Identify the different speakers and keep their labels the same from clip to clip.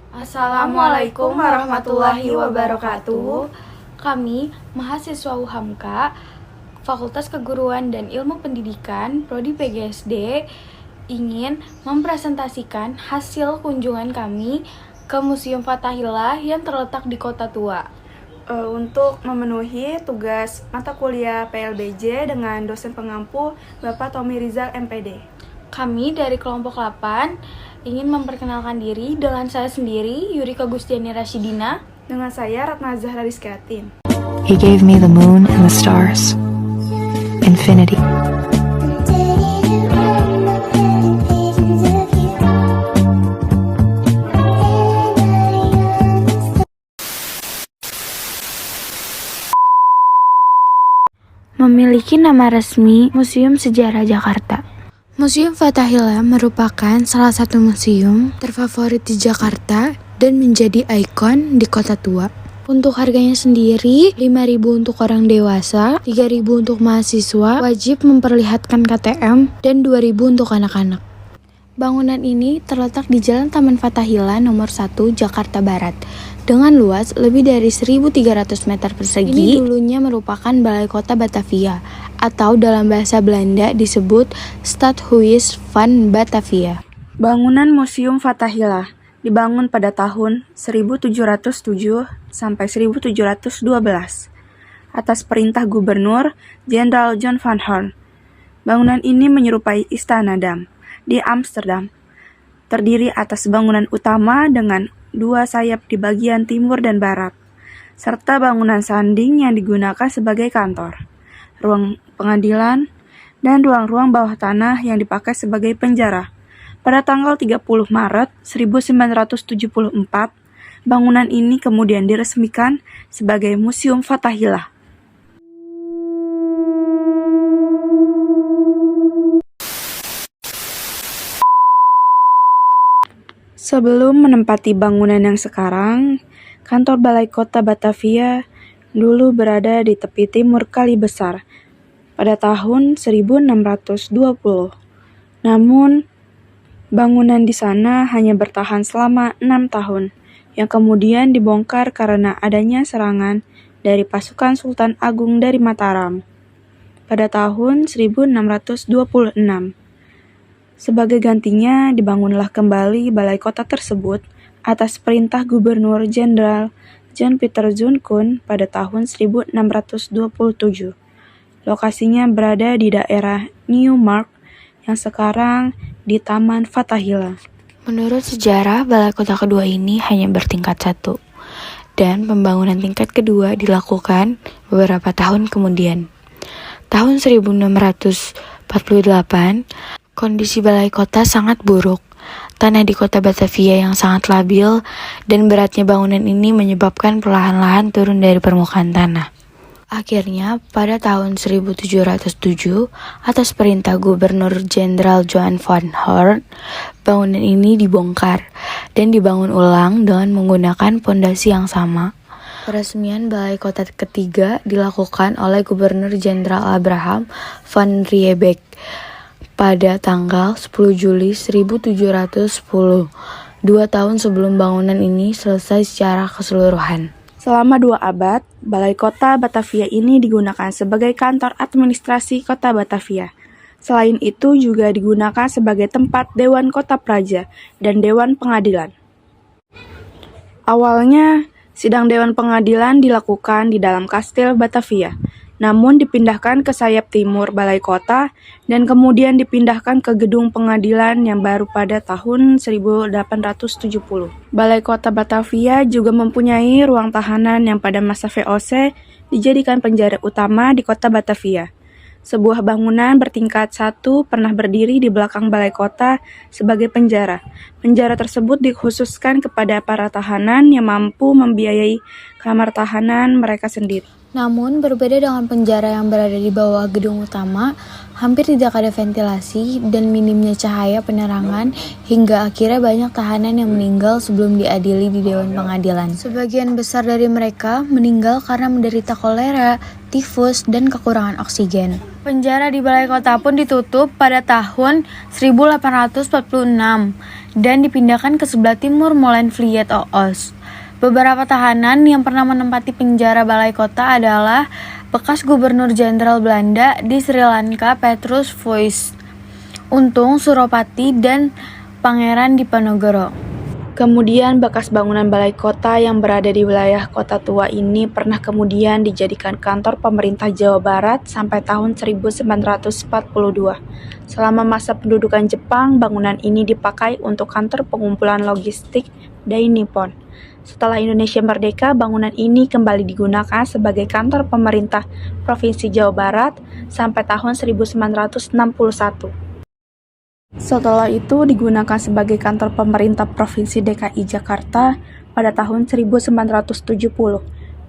Speaker 1: Assalamualaikum warahmatullahi wabarakatuh. Kami, mahasiswa UHAMKA, Fakultas Keguruan dan Ilmu Pendidikan, Prodi PGSD, ingin mempresentasikan hasil kunjungan kami ke Museum Fathahillah yang terletak di Kota Tua. Untuk memenuhi tugas mata kuliah PLBJ dengan dosen pengampu Bapak Tommy Rizal MPD. Kami dari kelompok 8 ingin memperkenalkan diri dengan saya sendiri, Yurika Gustiani Rasyidina. Dengan saya, Ratna Zahra Rizkyatin.
Speaker 2: He gave me the moon and the stars. Infinity.
Speaker 1: Memiliki nama resmi Museum Sejarah Jakarta. Museum Fathahillah merupakan salah satu museum terfavorit di Jakarta dan menjadi ikon di Kota Tua. Untuk harganya sendiri, 5.000 untuk orang dewasa, 3.000 untuk mahasiswa, wajib memperlihatkan KTM, dan 2.000 untuk anak-anak. Bangunan ini terletak di Jalan Taman Fathahillah nomor 1 Jakarta Barat dengan luas lebih dari 1.300 meter persegi. Ini dulunya merupakan Balai Kota Batavia atau dalam bahasa Belanda disebut Stadhuis van Batavia. Bangunan Museum Fathahillah dibangun pada tahun 1707 sampai 1712 atas perintah Gubernur Jenderal John van Horn. Bangunan ini menyerupai Istana Dam di Amsterdam, terdiri atas bangunan utama dengan 2 sayap di bagian timur dan barat, serta bangunan sanding yang digunakan sebagai kantor, ruang pengadilan, dan ruang-ruang bawah tanah yang dipakai sebagai penjara. Pada tanggal 30 Maret 1974, bangunan ini kemudian diresmikan sebagai Museum Fathahillah. Sebelum menempati bangunan yang sekarang, kantor Balai Kota Batavia dulu berada di tepi timur Kali Besar pada tahun 1620. Namun, bangunan di sana hanya bertahan selama 6 tahun, yang kemudian dibongkar karena adanya serangan dari pasukan Sultan Agung dari Mataram pada tahun 1626. Sebagai gantinya, dibangunlah kembali balai kota tersebut atas perintah Gubernur Jenderal John Peter Zoon pada tahun 1627. Lokasinya berada di daerah Newmark yang sekarang di Taman Fathahillah. Menurut sejarah, balai kota kedua ini hanya bertingkat 1, dan pembangunan tingkat kedua dilakukan beberapa tahun kemudian. Tahun 1648, kondisi balai kota sangat buruk. Tanah di kota Batavia yang sangat labil dan beratnya bangunan ini menyebabkan perlahan-lahan turun dari permukaan tanah. Akhirnya, pada tahun 1707, atas perintah Gubernur Jenderal Johan van Horn, bangunan ini dibongkar dan dibangun ulang dengan menggunakan pondasi yang sama. Peresmian balai kota ketiga dilakukan oleh Gubernur Jenderal Abraham van Riebeeck pada tanggal 10 Juli 1710, 2 tahun sebelum bangunan ini selesai secara keseluruhan. Selama 2 abad, Balai Kota Batavia ini digunakan sebagai kantor administrasi Kota Batavia. Selain itu juga digunakan sebagai tempat Dewan Kota Praja dan Dewan Pengadilan. Awalnya, sidang Dewan Pengadilan dilakukan di dalam Kastil Batavia, namun dipindahkan ke sayap timur Balai Kota dan kemudian dipindahkan ke gedung pengadilan yang baru pada tahun 1870. Balai Kota Batavia juga mempunyai ruang tahanan yang pada masa VOC dijadikan penjara utama di Kota Batavia. Sebuah bangunan bertingkat 1 pernah berdiri di belakang Balai Kota sebagai penjara. Penjara tersebut dikhususkan kepada para tahanan yang mampu membiayai kamar tahanan mereka sendiri. Namun, berbeda dengan penjara yang berada di bawah gedung utama, hampir tidak ada ventilasi dan minimnya cahaya penerangan hingga akhirnya banyak tahanan yang meninggal sebelum diadili di Dewan Pengadilan. Sebagian besar dari mereka meninggal karena menderita kolera, tifus, dan kekurangan oksigen. Penjara di Balai Kota pun ditutup pada tahun 1846 dan dipindahkan ke sebelah timur Molenvliet Oos. Beberapa tahanan yang pernah menempati penjara balai kota adalah bekas Gubernur Jenderal Belanda di Sri Lanka Petrus Voigt, Untung Suropati, dan Pangeran Diponegoro. Kemudian bekas bangunan balai kota yang berada di wilayah Kota Tua ini pernah kemudian dijadikan kantor pemerintah Jawa Barat sampai tahun 1942. Selama masa pendudukan Jepang, bangunan ini dipakai untuk kantor pengumpulan logistik Dai Nippon. Setelah Indonesia merdeka, bangunan ini kembali digunakan sebagai kantor pemerintah Provinsi Jawa Barat sampai tahun 1961. Setelah itu digunakan sebagai kantor pemerintah Provinsi DKI Jakarta pada tahun 1970.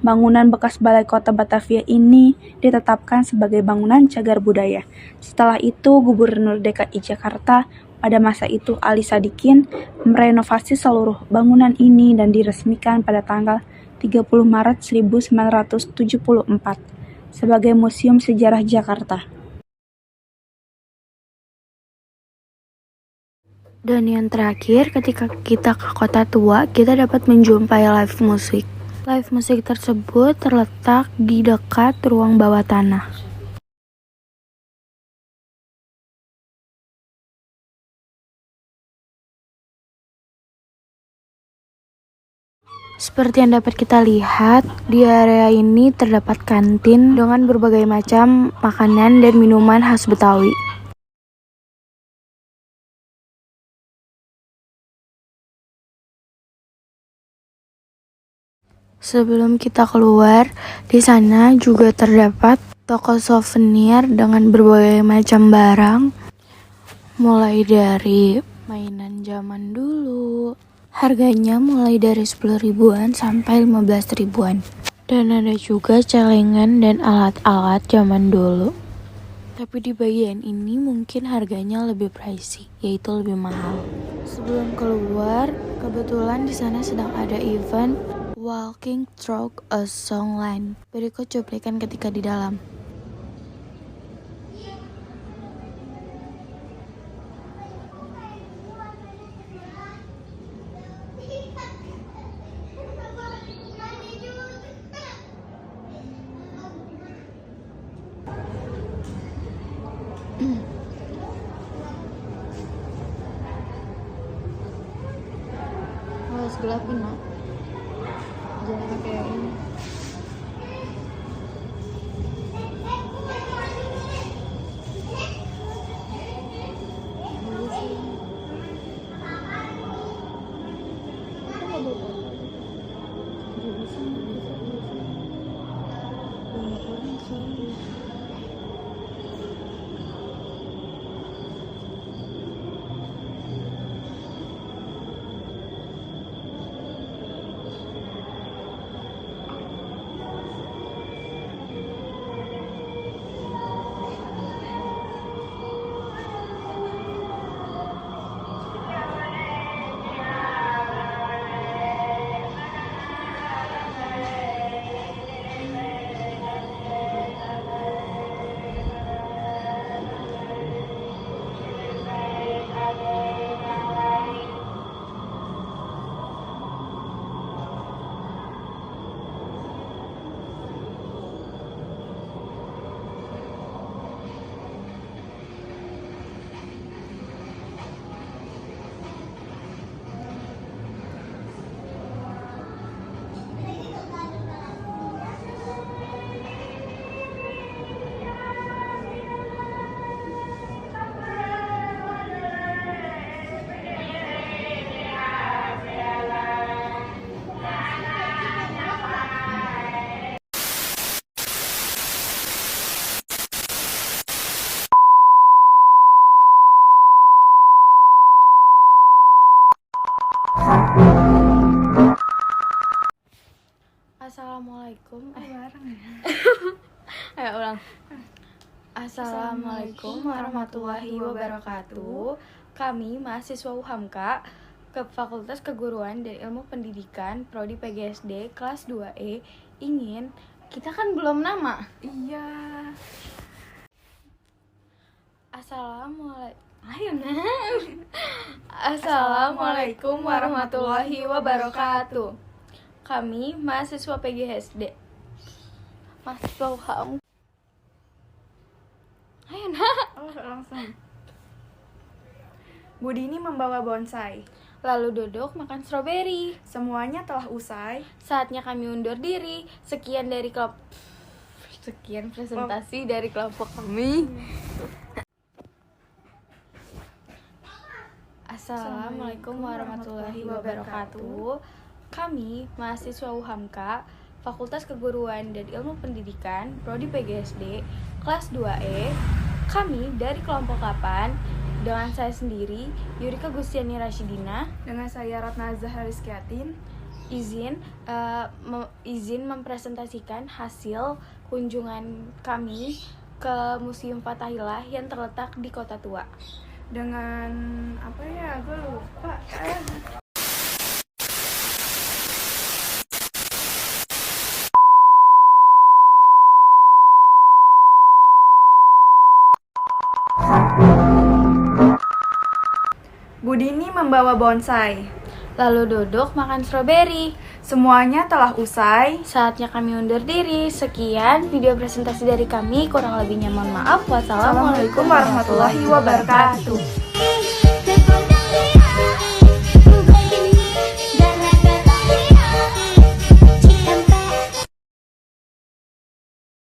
Speaker 1: Bangunan bekas Balai Kota Batavia ini ditetapkan sebagai bangunan cagar budaya. Setelah itu, Gubernur DKI Jakarta pada masa itu Ali Sadikin merenovasi seluruh bangunan ini dan diresmikan pada tanggal 30 Maret 1974 sebagai Museum Sejarah Jakarta. Dan yang terakhir, ketika kita ke Kota Tua, kita dapat menjumpai live musik. Live musik tersebut terletak di dekat ruang bawah tanah. Seperti yang dapat kita lihat, di area ini terdapat kantin dengan berbagai macam makanan dan minuman khas Betawi. Sebelum kita keluar, di sana juga terdapat toko souvenir dengan berbagai macam barang, mulai dari mainan zaman dulu. Harganya mulai dari 10 ribuan sampai 15 ribuan. Dan ada juga celengan dan alat-alat zaman dulu. Tapi di bagian ini mungkin harganya lebih pricey, yaitu lebih mahal. Sebelum keluar, kebetulan di sana sedang ada event Walking Through a Songline. Berikut cuplikan ketika di dalam. Harus gelapin, no? Jangan pakai ini. Assalamualaikum. Bareng ya. Ayo ulang. Assalamualaikum warahmatullahi wabarakatuh. Kami mahasiswa UHAMKA ke Fakultas Keguruan dan Ilmu Pendidikan Prodi PGSD kelas 2E ingin, kita kan belum nama.
Speaker 3: Iya.
Speaker 1: Assalamualaikum. Ayo nah. Assalamualaikum warahmatullahi wabarakatuh. Kami mahasiswa PGSD. Mahasiswa UHAM. Ayo nah.
Speaker 3: Langsung. Bu Dini membawa bonsai.
Speaker 1: Lalu duduk makan stroberi.
Speaker 3: Semuanya telah usai.
Speaker 1: Saatnya kami undur diri. Sekian presentasi dari kelompok kami. Assalamualaikum warahmatullahi wabarakatuh. Kami mahasiswa UHAMKA, Fakultas Keguruan dan Ilmu Pendidikan, Prodi PGSD, kelas 2E. Kami dari kelompok 8 dengan saya sendiri, Yurika Gustiani Rasyidina.
Speaker 3: Dengan saya Ratna Zahra Rizkyatin.
Speaker 1: Izin mempresentasikan hasil kunjungan kami ke Museum Fathahillah yang terletak di Kota Tua.
Speaker 3: Dengan apa ya? Gue lupa. Bu Dini membawa bonsai.
Speaker 1: Lalu duduk makan stroberi.
Speaker 3: Semuanya telah usai.
Speaker 1: Saatnya kami undur diri. Sekian video presentasi dari kami. Kurang lebihnya mohon maaf. Wassalamualaikum warahmatullahi wabarakatuh.